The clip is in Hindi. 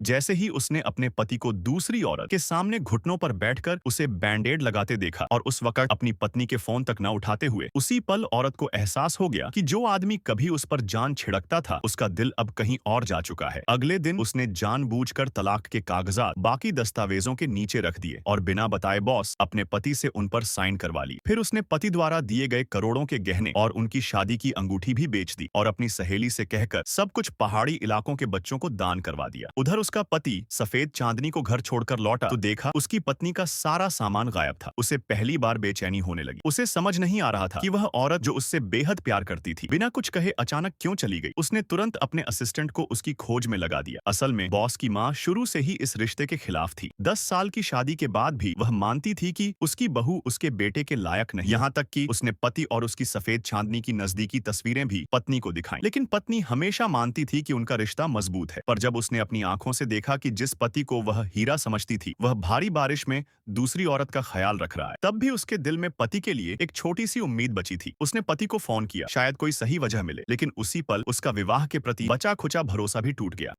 जैसे ही उसने अपने पति को दूसरी औरत के सामने घुटनों पर बैठकर उसे बैंडेड लगाते देखा और उस वक्त अपनी पत्नी के फोन तक न उठाते हुए, उसी पल औरत को एहसास हो गया कि जो आदमी कभी उस पर जान छिड़कता था, उसका दिल अब कहीं और जा चुका है। अगले दिन उसने जानबूझकर तलाक के कागजात बाकी दस्तावेजों के नीचे रख दिए और बिना बताए बॉस अपने पति से उन पर साइन करवा ली। फिर उसने पति द्वारा दिए गए करोड़ों के गहने और उनकी शादी की अंगूठी भी बेच दी और अपनी सहेली से कहकर सब कुछ पहाड़ी इलाकों के बच्चों को दान करवा दिया। उधर उसका पति सफेद चांदनी को घर छोड़कर लौटा तो देखा उसकी पत्नी का सारा सामान गायब था। उसे पहली बार बेचैनी होने लगी। उसे समझ नहीं आ रहा था कि वह औरत जो उससे बेहद प्यार करती थी, बिना कुछ कहे अचानक क्यों चली गई। उसने तुरंत अपने असिस्टेंट को उसकी खोज में लगा दिया। असल में बॉस की माँ शुरू से ही इस रिश्ते के खिलाफ थी। 10 साल की शादी के बाद भी वह मानती थी कि उसकी बहू उसके बेटे के लायक नहीं। यहाँ तक कि उसने पति और उसकी सफेद चांदनी की नजदीकी तस्वीरें भी पत्नी को दिखाई। लेकिन पत्नी हमेशा मानती थी कि उनका रिश्ता मजबूत है। पर जब उसने अपनी आंखों से देखा कि जिस पति को वह हीरा समझती थी, वह भारी बारिश में दूसरी औरत का ख्याल रख रहा है, तब भी उसके दिल में पति के लिए एक छोटी सी उम्मीद बची थी। उसने पति को फोन किया, शायद कोई सही वजह मिले, लेकिन उसी पल उसका विवाह के प्रति बचा खुचा भरोसा भी टूट गया।